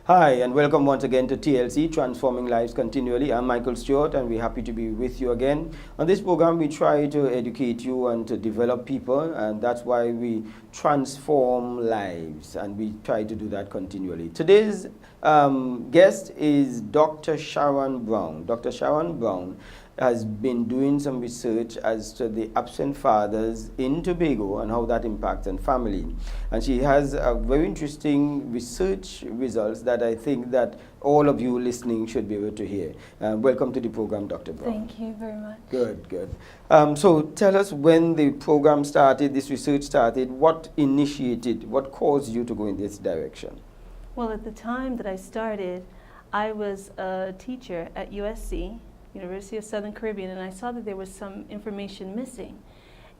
Hi, and welcome once again to TLC, Transforming Lives Continually. I'm Michael Stewart, and we're happy to be with you again. On this program, we try to educate you and to develop people, and that's why we transform lives, and we try to do that continually. Today's guest is Dr. Sharon Brown. Dr. Sharon Brown has been doing some research as to the absent fathers in Tobago and how that impacts on family. And she has a very interesting research results that I think that all of you listening should be able to hear. Welcome to the program, Dr. Brown. Thank you very much. Good, good. So tell us when the program started, this research started, what initiated, what caused you to go in this direction? Well, at the time that I started, I was a teacher at USC, University of Southern Caribbean, and I saw that there was some information missing.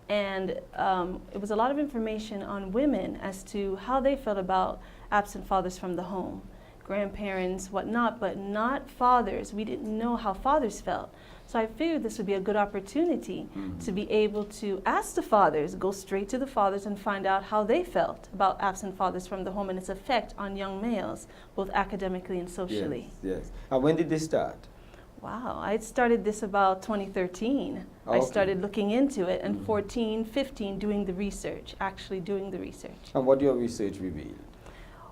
And it was a lot of information on women as to how they felt about absent fathers from the home, grandparents, whatnot, but not fathers. We didn't know how fathers felt. So I figured this would be a good opportunity to be able to ask the fathers, go straight to the fathers and find out how they felt about absent fathers from the home and its effect on young males, both academically and socially. Yes, yes. And when did this start? Wow, I started this about 2013. Okay. I started looking into it, and 14, 15 doing the research, actually doing the research. And what your research revealed?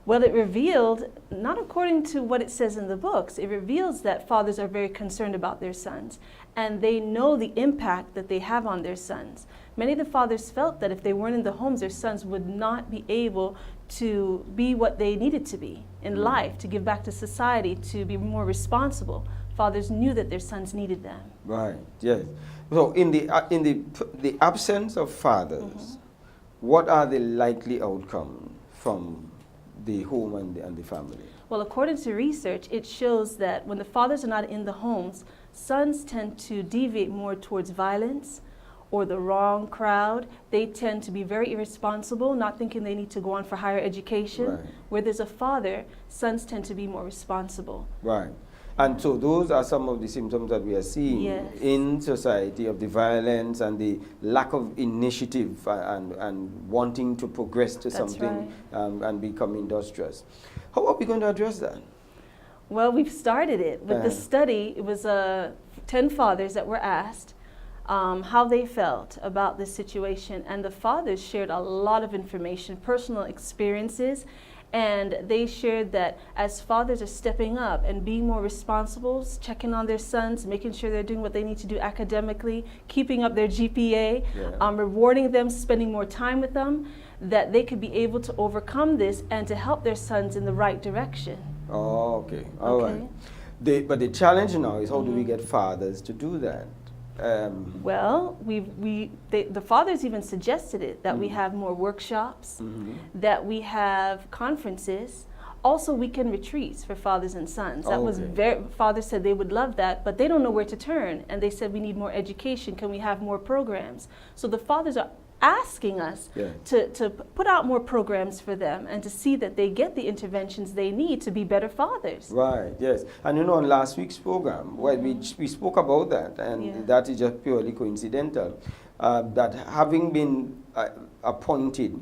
Well, it revealed, not according to what it says in the books, it reveals that fathers are very concerned about their sons, and they know the impact that they have on their sons. Many of the fathers felt that if they weren't in the homes, their sons would not be able to be what they needed to be in life, to give back to society, to be more responsible. Fathers knew that their sons needed them. Right, yes. So in the absence of fathers, what are the likely outcomes from the home and the family? Well, according to research, it shows that when the fathers are not in the homes, sons tend to deviate more towards violence or the wrong crowd. They tend to be very irresponsible, not thinking they need to go on for higher education. Right. Where there's a father, sons tend to be more responsible. Right. And so those are some of the symptoms that we are seeing in society of the violence and the lack of initiative and wanting to progress to something and become industrious. How are we going to address that? Well, we've started it with the study. It was 10 fathers that were asked how they felt about this situation, and the fathers shared a lot of information, personal experiences. And they shared that as fathers are stepping up and being more responsible, checking on their sons, making sure they're doing what they need to do academically, keeping up their GPA, rewarding them, spending more time with them, that they could be able to overcome this and to help their sons in the right direction. Oh, okay. All right. But the challenge now is how do we get fathers to do that? Well, the fathers even suggested it, that we have more workshops, that we have conferences, also weekend retreats for fathers and sons. That was fathers said they would love that, but they don't know where to turn, and they said we need more education. Can we have more programs? So the fathers are asking us to put out more programs for them and to see that they get the interventions they need to be better fathers. Right, yes. And on last week's program, we spoke about that, and that is just purely coincidental, that having been appointed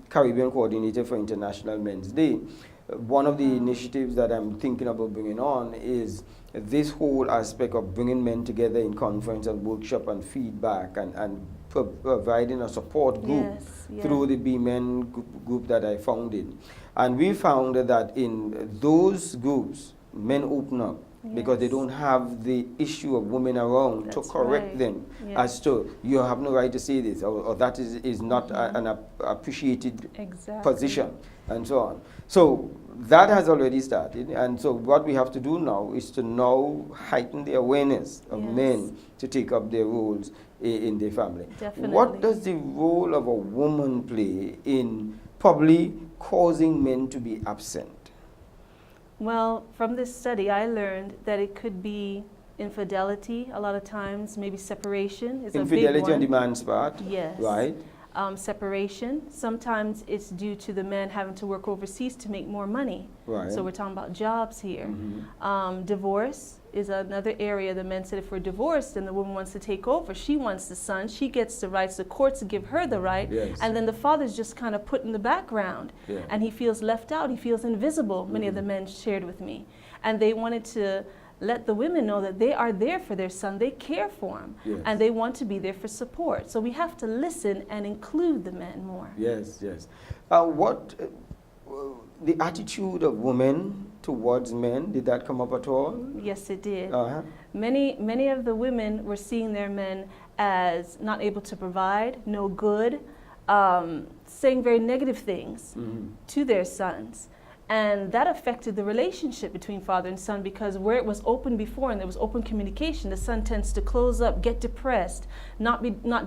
Caribbean Coordinator for International Men's Day, one of the initiatives that I'm thinking about bringing on is this whole aspect of bringing men together in conference and workshop and feedback and providing a support group through the B-Men group that I founded. And we found that in those groups, men open up because they don't have the issue of women around to correct them as to you have no right to say this or that is not an appreciated position and so on. So that has already started, and so what we have to do now is to now heighten the awareness of men to take up their roles in their family. Definitely. What does the role of a woman play in probably causing men to be absent? Well, from this study, I learned that it could be infidelity a lot of times, maybe separation is a big one. Infidelity on the man's part? Yes. Right. separation. Sometimes it's due to the man having to work overseas to make more money. Right. So we're talking about jobs here. Mm-hmm. Divorce is another area. The men said if we're divorced and the woman wants to take over, she wants the son, she gets the rights, the courts give her the right, Yes. and then the father's just kind of put in the background, Yeah. and he feels left out, he feels invisible, many of the men shared with me. And they wanted to let the women know that they are there for their son, they care for him, Yes. and they want to be there for support. So we have to listen and include the men more. Yes, yes. The attitude of women towards men, did that come up at all? Yes, it did. Uh-huh. Many of the women were seeing their men as not able to provide, no good, saying very negative things to their sons. And that affected the relationship between father and son, because where it was open before and there was open communication, the son tends to close up, get depressed, not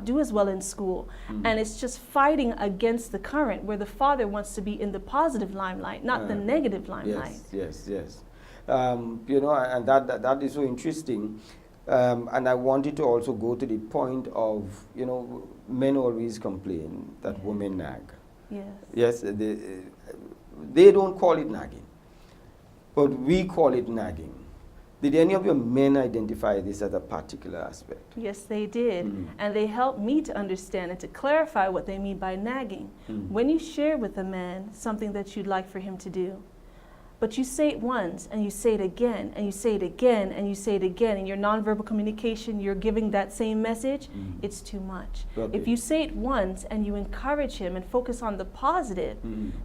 do as well in school. And it's just fighting against the current, where the father wants to be in the positive limelight, not the negative limelight. Yes, yes, yes. You know, and that is so interesting. And I wanted to also go to the point of, you know, men always complain that women nag. Yes. Yes, they don't call it nagging, but we call it nagging. Did any of your men identify this as a particular aspect? Yes, they did. And they helped me to understand and to clarify what they mean by nagging. When you share with a man something that you'd like for him to do, but you say it once and you say it again and you say it again and you say it again, in your nonverbal communication you're giving that same message, it's too much. Okay. If you say it once and you encourage him and focus on the positive,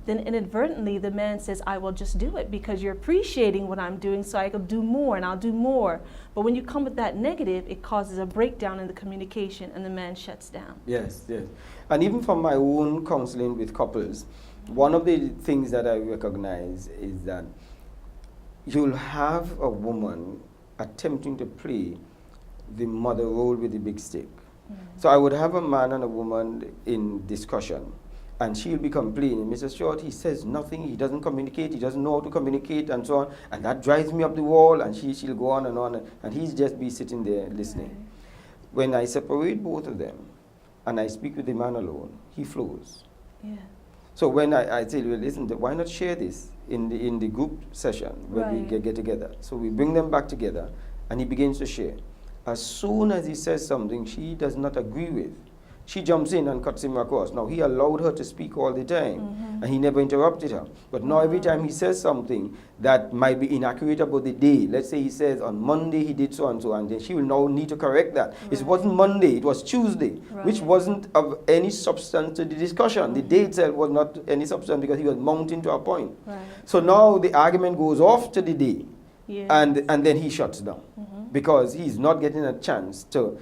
then inadvertently the man says, I will just do it because you're appreciating what I'm doing, so I can do more and I'll do more. But when you come with that negative, it causes a breakdown in the communication and the man shuts down. Yes, yes. And even from my own counseling with couples, one of the things that I recognize is that you'll have a woman attempting to play the mother role with the big stick. So I would have a man and a woman in discussion, and she'll be complaining, Mr. Stewart, he says nothing, he doesn't communicate, he doesn't know how to communicate, and so on, and that drives me up the wall, and she'll go on, and he's just be sitting there listening. When I separate both of them, and I speak with the man alone, he flows. Yeah. So when I say, well, listen, why not share this in the group session when we get together? So we bring them back together, and he begins to share. As soon as he says something she does not agree with, she jumps in and cuts him across. Now, he allowed her to speak all the time, and he never interrupted her. But now every time he says something that might be inaccurate about the day, let's say he says on Monday he did so and so, and then she will now need to correct that. It wasn't Monday, it was Tuesday, which wasn't of any substance to the discussion. The day itself was not any substance because he was mounting to a point. So now the argument goes off to the day. Yes. And then he shuts down because he's not getting a chance to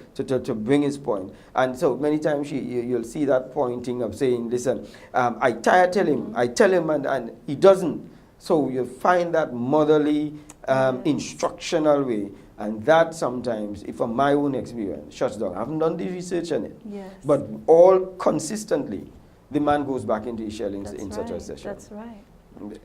bring his point. And so many times you'll see that pointing of saying, listen, I tell him, and he doesn't. So you find that motherly, instructional way. And that sometimes, from my own experience, shuts down. I haven't done the research on it. Yes. But all consistently, the man goes back into his shell in such a session. That's right.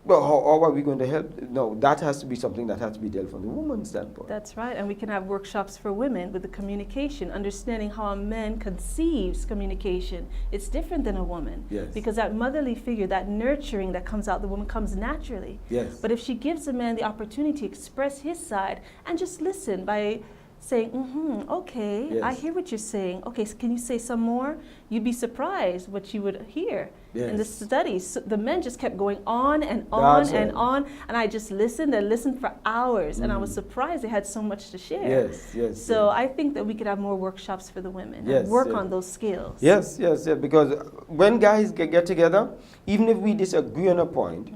Well, how are we going to help? No, that has to be something that has to be dealt from the woman's standpoint. That's right, and we can have workshops for women with the communication, understanding how a man conceives communication. It's different than a woman. Yes. Because that motherly figure, that nurturing that comes out, the woman comes naturally. Yes. But if she gives a man the opportunity to express his side and just listen by saying, okay, Yes. I hear what you're saying. Okay, so can you say some more? You'd be surprised what you would hear. In the studies. So the men just kept going on and on and on, and I just listened and listened for hours, and I was surprised they had so much to share. So I think that we could have more workshops for the women and work on those skills. Yes, because when guys get together, even if we disagree on a point,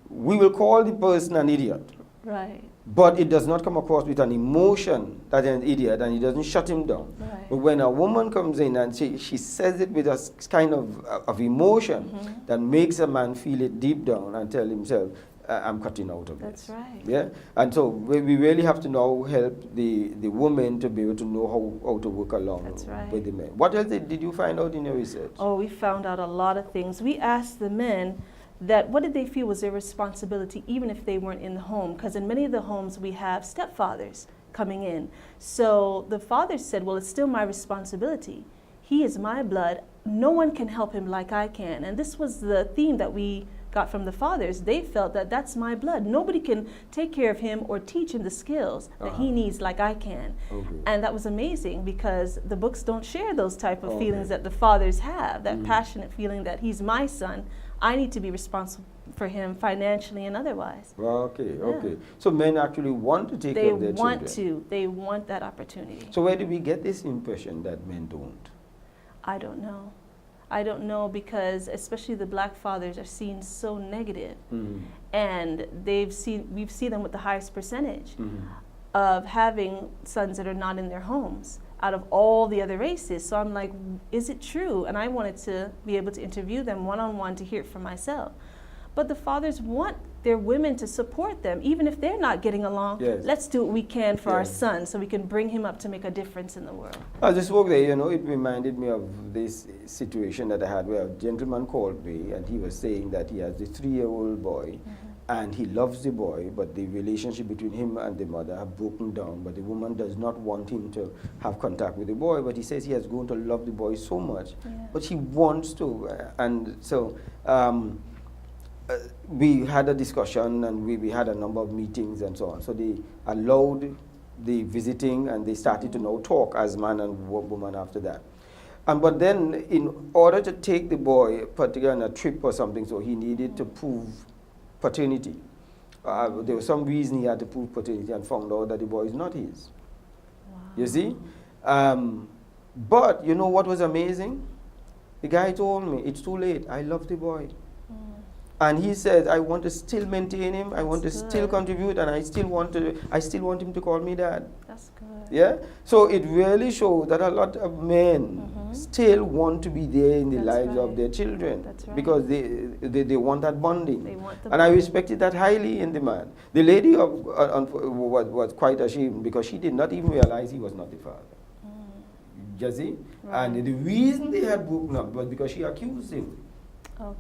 we will call the person an idiot. Right. But it does not come across with an emotion that an idiot, and it doesn't shut him down. Right. But when a woman comes in and she says it with a kind of emotion that makes a man feel it deep down and tell himself, I'm cutting out of That's this. right. Yeah? And so we really have to now help the women to be able to know how to work along with the men. What else did you find out in your research? Oh, we found out a lot of things. We asked the men that what did they feel was their responsibility even if they weren't in the home, because in many of the homes we have stepfathers coming in. So the father said, well, it's still my responsibility. He is my blood. no one can help him like I can. And this was the theme that we got from the fathers. They felt that that's my blood. Nobody can take care of him or teach him the skills that he needs like I can. Okay. And that was amazing because the books don't share those type of feelings that the fathers have, that passionate feeling that he's my son. I need to be responsible for him financially and otherwise. Okay, okay. So men actually want to take care of their children. They want that opportunity. So where do we get this impression that men don't? I don't know. I don't know because especially the black fathers are seen so negative, and we've seen them with the highest percentage of having sons that are not in their homes out of all the other races. So I'm like, is it true? And I wanted to be able to interview them one-on-one to hear it for myself. But the fathers want their women to support them, even if they're not getting along. Yes. Let's do what we can for our son so we can bring him up to make a difference in the world. As I spoke there, you know, it reminded me of this situation that I had where a gentleman called me and he was saying that he has a 3-year-old boy and he loves the boy, but the relationship between him and the mother have broken down, but the woman does not want him to have contact with the boy, but he says he has grown to love the boy so much, but he wants to. And so we had a discussion and we had a number of meetings and so on. So they allowed the visiting and they started to now talk as man and woman after that. But then in order to take the boy, particularly on a trip or something, so he needed to prove paternity. There was some reason he had to prove paternity and found out that the boy is not his. Wow. You see? But you know what was amazing? The guy told me, it's too late, I love the boy. And he said, I want to still maintain him, I want to still contribute, and I still want him to call me dad. That's good. Yeah? So it really shows that a lot of men still want to be there in the lives of their children. That's right. Because they want that bonding. They want and I respected that highly in the man. The lady was quite ashamed because she did not even realize he was not the father. You see? Right. And the reason they had broken up was because she accused him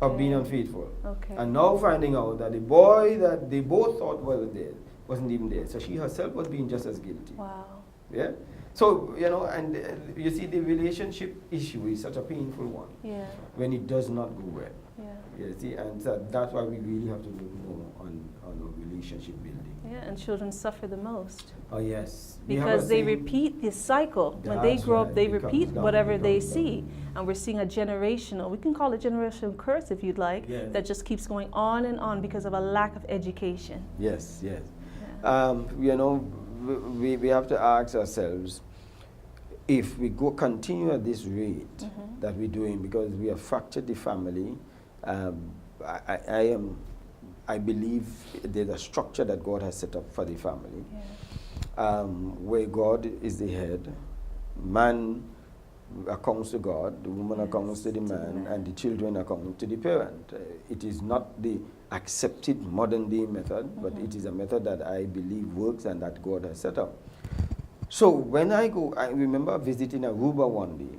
of being unfaithful. And now finding out that the boy that they both thought was dead wasn't even there. So she herself was being just as guilty. Wow. Yeah? So, you know, and you see the relationship issue is such a painful one. Yeah. When it does not go well. Yeah. You see, and so that's why we really have to work more on relationship building. Yeah, and children suffer the most. Oh, yes. Because they repeat this cycle. When they grow up, they repeat whatever they see. And we're seeing a generational, we can call it generational curse if you'd like, that just keeps going on and on because of a lack of education. Yes, yes. Yeah. You know, we have to ask ourselves if we continue at this rate that we're doing, because we have fractured the family. I believe there's a structure that God has set up for the family, where God is the head, man accounts to God, the woman accounts to the man, and the children account to the parent. It is not the accepted modern day method, but it is a method that I believe works and that God has set up. So when I remember visiting Aruba one day,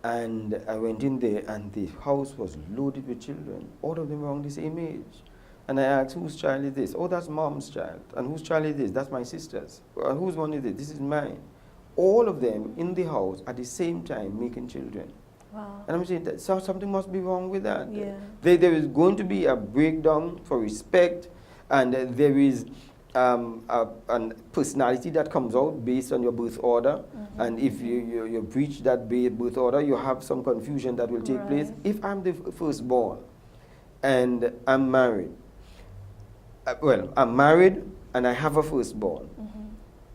and I went in there and the house was loaded with children, all of them around the same age. And I asked, whose child is this? Oh, that's mom's child. And whose child is this? That's my sister's. Whose one is it? This is mine. All of them in the house at the same time making children. Wow. And I'm saying that something must be wrong with that. Yeah. There is going to be a breakdown for respect, and there is a personality that comes out based on your birth order. And if you breach that birth order, you have some confusion that will take place. If I'm the firstborn and I'm married, I'm married and I have a firstborn.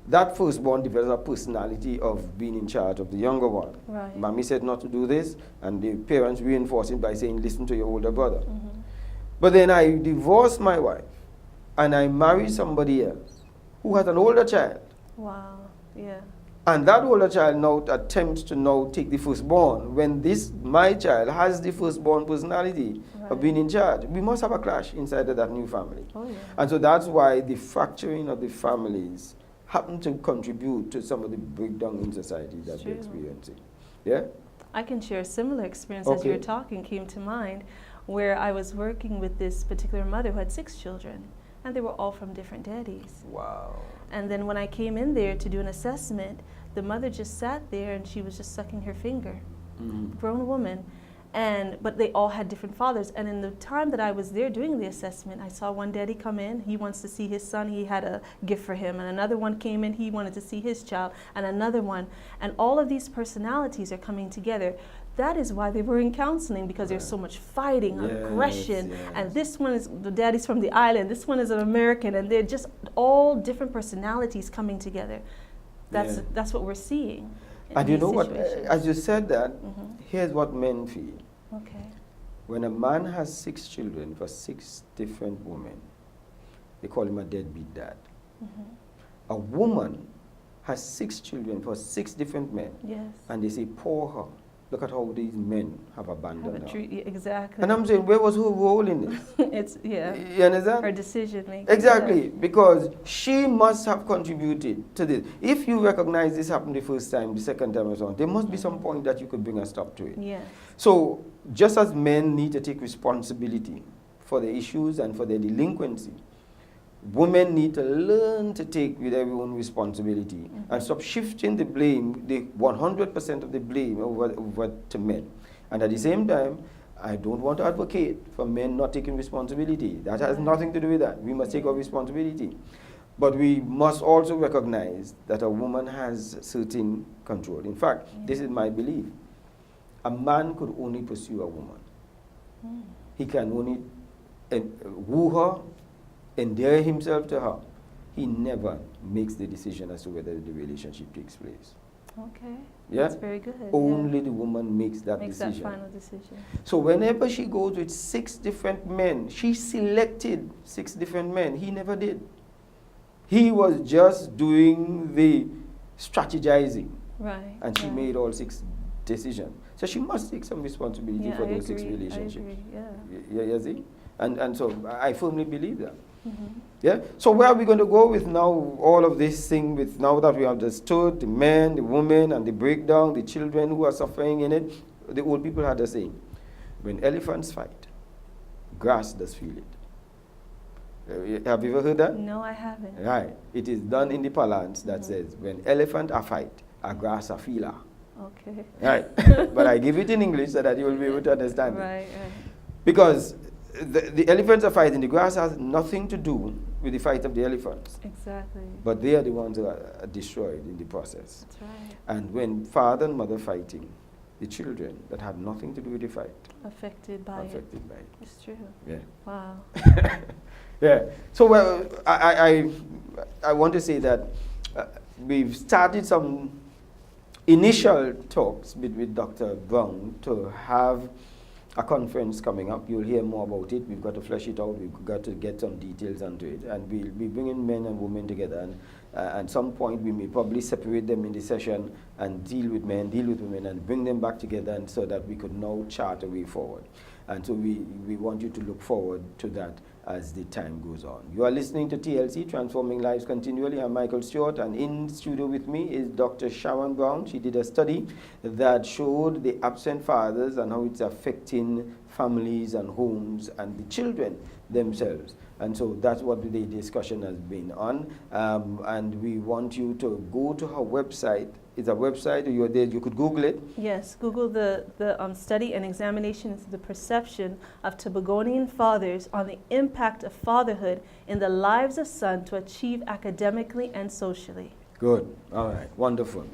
That firstborn develops a personality of being in charge of the younger one. Right. Mommy said not to do this, and the parents reinforce it by saying, listen to your older brother. But then I divorced my wife, and I married somebody else who has an older child. Wow, yeah. And that older child now attempts to now take the firstborn, when my child has the firstborn personality of being in charge. We must have a clash inside of that new family. Oh, yeah. And so that's why the fracturing of the families happen to contribute to some of the breakdown in society that we're experiencing. Yeah? I can share a similar experience as you were talking came to mind, where I was working with this particular mother who had 6 children, and they were all from different daddies. Wow. And then when I came in there to do an assessment, the mother just sat there and she was just sucking her finger. grown woman. But they all had different fathers. And in the time that I was there doing the assessment, I saw one daddy come in, he wants to see his son, he had a gift for him. And another one came in, he wanted to see his child, and another one. And all of these personalities are coming together. That is why they were in counseling, because there's so much fighting, aggression. And this one is, the daddy's from the island, this one is an American, and they're just all different personalities coming together. That's what we're seeing. And you know what, as you said that, here's what men feel. Okay. When a man has 6 children for 6 different women, they call him a deadbeat dad. A woman has 6 children for 6 different men, and they say, poor her. Look at how these men have abandoned her. Exactly. And I'm saying, where was her role in this? It's, you understand? Her decision making. Exactly, because she must have contributed to this. If you recognize this happened the first time, the second time, and so on, there must be some point that you could bring a stop to it. Yes. So, just as men need to take responsibility for the issues and for their delinquency, women need to learn to take with their own responsibility and stop shifting the blame, the 100% of the blame over to men. And at the same time, I don't want to advocate for men not taking responsibility. That has nothing to do with that. We must take our responsibility. But we must also recognize that a woman has certain control. In fact, this is my belief. A man could only pursue a woman. He can only woo her, endear himself to her. He never makes the decision as to whether the relationship takes place. Okay. Yeah? That's very good. Only the woman makes that makes decision. That final decision. So whenever she goes with 6 different men, she selected 6 different men. He never did. He was just doing the strategizing. Right. And she made all 6 decisions. So she must take some responsibility for those 6 relationships. I agree, You see? And so I firmly believe that. Yeah. So where are we going to go with now all of this thing, with now that we have understood the men, the women, and the breakdown, the children who are suffering in it? The old people had the saying, when elephants fight, grass does feel it. Have you ever heard that? No, I haven't. Right. It is done in the parlance that says, when elephant are fight, a grass a feeler. Okay. Right. But I give it in English so that you will be able to understand it. Right. Because the elephants are fighting. The grass has nothing to do with the fight of the elephants. Exactly. But they are the ones who are destroyed in the process. That's right. And when father and mother fighting, the children that had nothing to do with the fight affected by it. It's true. Yeah. Wow. Yeah. So well, I want to say that we've started some initial talks with Dr. Brown to have a conference coming up. You'll hear more about it. We've got to flesh it out. We've got to get some details onto it. And we'll be bringing men and women together. And at some point, we may probably separate them in the session and deal with men, deal with women, and bring them back together, and so that we could now chart a way forward. And so we want you to look forward to that as the time goes on. You are listening to TLC, Transforming Lives Continually. I'm Michael Stewart, and in studio with me is Dr. Sharon Brown. She did a study that showed the absent fathers and how it's affecting families and homes and the children themselves. And so that's what the discussion has been on. And we want you to go to her website. It's a website, you're there, you could Google it. Yes, Google the study and examination into the perception of Tobagonian fathers on the impact of fatherhood in the lives of sons to achieve academically and socially. Good. All right. Wonderful.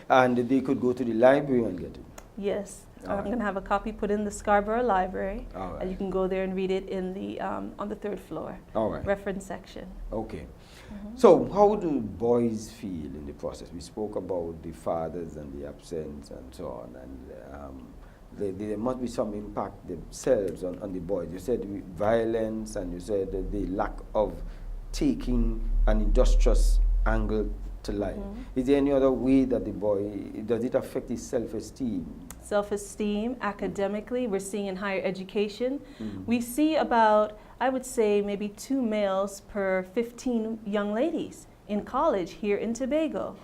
And they could go to the library and get it. Yes. I'm going to have a copy put in the Scarborough Library. All right. And you can go there and read it in the on the 3rd floor. All right. Reference section. Okay. So how do boys feel in the process? We spoke about the fathers and the absence and so on. And there must be some impact themselves on the boys. You said violence, and you said the lack of taking an industrious angle to life. Is there any other way that the boy, does it affect his self-esteem? Self-esteem, academically, we're seeing in higher education. We see about, I would say, maybe 2 males per 15 young ladies in college here in Tobago.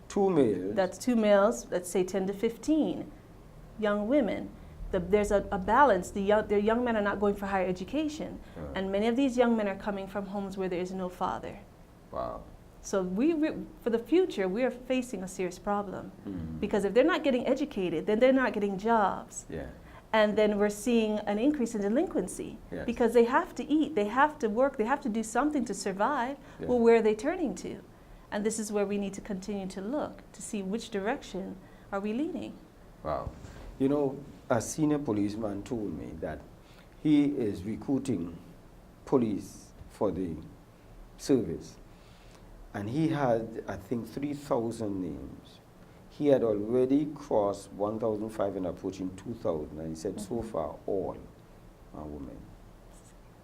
2 males? That's 2 males, let's say 10 to 15 young women. There's a balance. The young men are not going for higher education. And many of these young men are coming from homes where there is no father. Wow. So for the future, we are facing a serious problem. Because if they're not getting educated, then they're not getting jobs. Yeah. And then we're seeing an increase in delinquency. Yes. Because they have to eat, they have to work, they have to do something to survive. Yeah. Well, where are they turning to? And this is where we need to continue to look to see which direction are we leaning. Wow. You know, a senior policeman told me that he is recruiting police for the service. And he had, I think, 3,000 names. He had already crossed 1,500 and approaching 2,000. And he said, so far, all are women.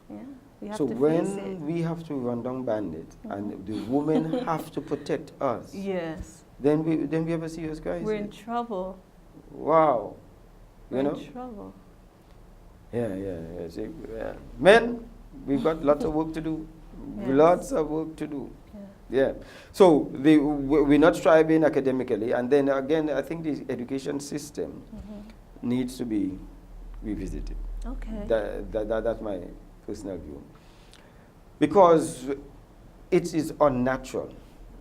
Yeah, we have So to face when it. we have to run down bandits and the women have to protect us, Yes. then we have a serious crisis. We're in trouble. Wow. We're You know? in trouble. Yeah. See, men, we've got lots of work to do. Yes. Lots of work to do. Yeah. Yeah. So we're not striving academically. And then again, I think the education system needs to be revisited. Okay. That's my personal view. Because it is unnatural.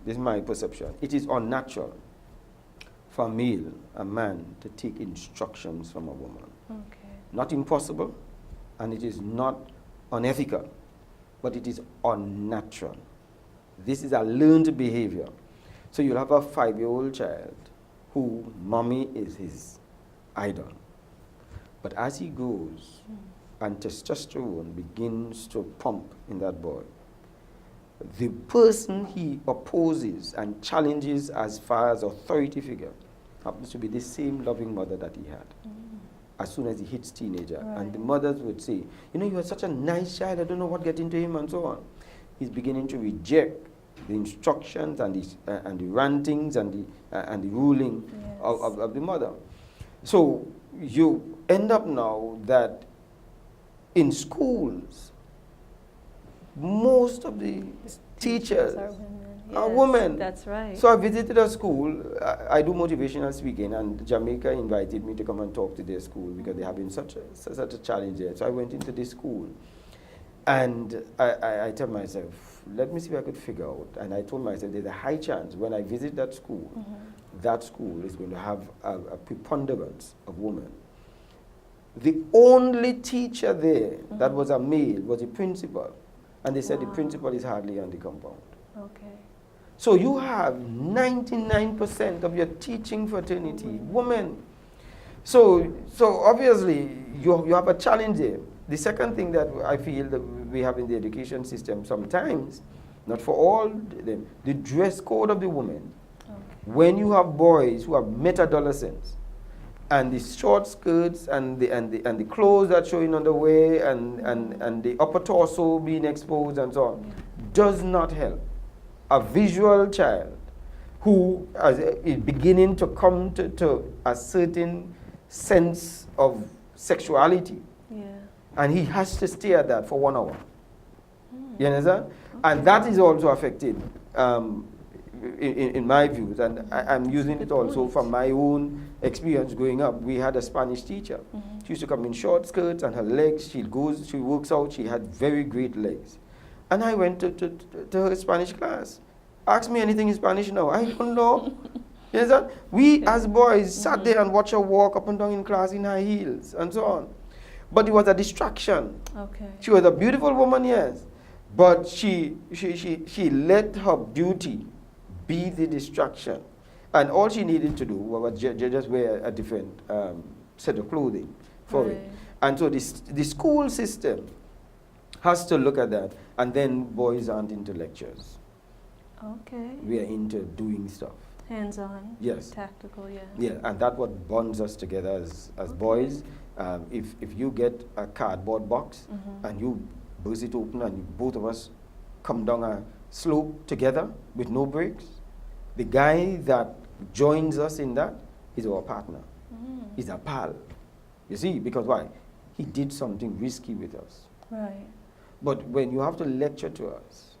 This is my perception. It is unnatural for a man, to take instructions from a woman. Okay. Not impossible, and it is not unethical, but it is unnatural. This is a learned behavior. So you'll have a 5-year-old child who mommy is his idol. But as he grows and testosterone begins to pump in that boy, the person he opposes and challenges as far as authority figure happens to be the same loving mother that he had. As soon as he hits teenager. Right. And the mothers would say, you know, you are such a nice child, I don't know what get into him, and so on. He's beginning to reject the instructions and the rantings and the ruling of the mother. So you end up now that in schools, most of the teachers are women. That's right. So I visited a school. I do motivational speaking, and Jamaica invited me to come and talk to their school because they have been such a challenge there. So I went into this school, and I told myself, let me see if I could figure out. And I told myself there's a high chance when I visit that school is going to have a preponderance of women. The only teacher there that was a male was the principal. And they said the principal is hardly on the compound. Okay. So you have 99% of your teaching fraternity women. So obviously you have a challenge there. The second thing that I feel that we have in the education system sometimes, not for all them, the dress code of the women. Okay. When you have boys who are meta-adolescents, and the short skirts and the clothes that showing on the way and the upper torso being exposed and so on, does not help a visual child who is beginning to come to a certain sense of sexuality. Yeah. And he has to stay at that for 1 hour. You understand? Okay. And that is also affected in my views, and I'm using it also from my own experience growing up. We had a Spanish teacher. She used to come in short skirts and her legs, she works out, she had very great legs. And I went to her Spanish class. Ask me anything in Spanish now. I don't know. You understand? We as boys sat there and watched her walk up and down in class in high heels and so on. But it was a distraction. Okay. She was a beautiful woman, yes. But she let her beauty be the distraction. And all she needed to do was just wear a different set of clothing for it. And so the school system has to look at that. And then boys aren't into lectures. Okay. We are into doing stuff. Hands-on. Yes. Tactical, yeah. Yeah, and that's what bonds us together as boys. If you get a cardboard box and you burst it open and both of us come down a slope together with no brakes, the guy that joins us in that is our partner. He's a pal. You see, because why? He did something risky with us. Right. But when you have to lecture to us,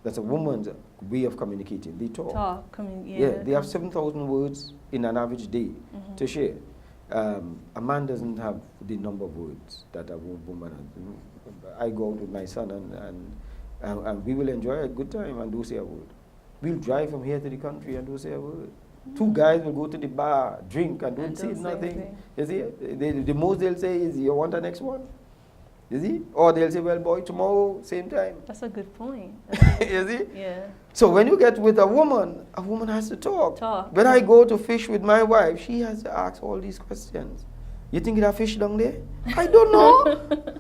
that's a woman's way of communicating. They talk. They have 7,000 words in an average day to share. A man doesn't have the number of words that a woman has. I go out with my son and we will enjoy a good time and do say a word. We'll drive from here to the country and don't say a word. Two guys will go to the bar, drink, and don't say nothing. You see, the most they'll say is, you want the next one? You see? Or they'll say, well, boy, tomorrow, same time. That's a good point. You see? Yeah. So when you get with a woman has to talk. When I go to fish with my wife, she has to ask all these questions. You think there are fish down there? I don't know.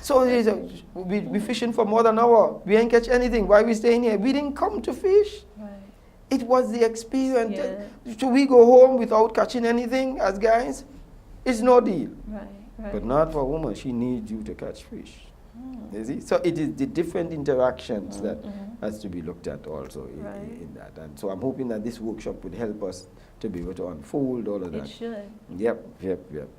So we fishing for more than an hour. We ain't catch anything. Why we staying here? We didn't come to fish. Right. It was the experience. Yeah. So we go home without catching anything as guys? It's no deal. Right, right. But not for a woman. She needs you to catch fish. You see? So it is the different interactions that has to be looked at also in that. And so I'm hoping that this workshop would help us to be able to unfold all of that. It should. Yep.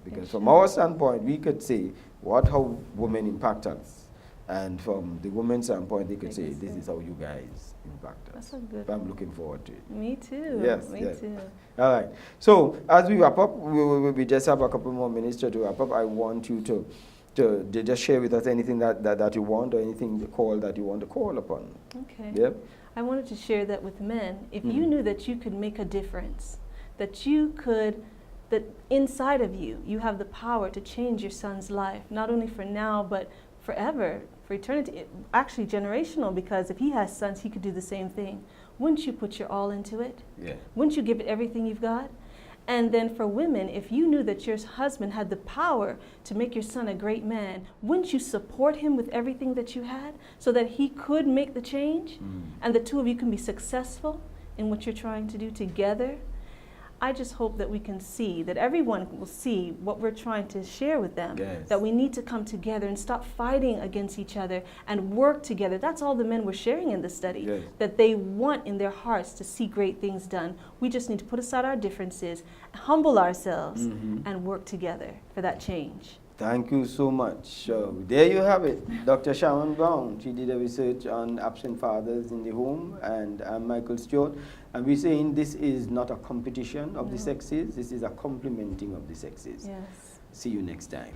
Because from our standpoint, we could say how women impact us. And from the women's standpoint, they could say, this is how you guys impact us. That's a good I'm looking forward to it. Me too. Yes. Me too. All right. So as we wrap up, we just have a couple more minutes to wrap up. I want you to just share with us anything that you want, or anything that you want to call upon. Okay. Yep. I wanted to share that with men. If you knew that you could make a difference, that inside of you have the power to change your son's life, not only for now, but forever, for eternity, actually generational, because if he has sons, he could do the same thing. Wouldn't you put your all into it? Yeah. Wouldn't you give it everything you've got? And then for women, if you knew that your husband had the power to make your son a great man, wouldn't you support him with everything that you had so that he could make the change and the two of you can be successful in what you're trying to do together? I just hope that we can see, that everyone will see what we're trying to share with them, that we need to come together and stop fighting against each other and work together. That's all the men were sharing in the study, that they want in their hearts to see great things done. We just need to put aside our differences, humble ourselves, and work together for that change. Thank you so much. There you have it. Dr. Sharon Brown, she did a research on absent fathers in the home, and I'm Michael Stewart. And we're saying this is not a competition of the sexes, this is a complementing of the sexes. Yes. See you next time.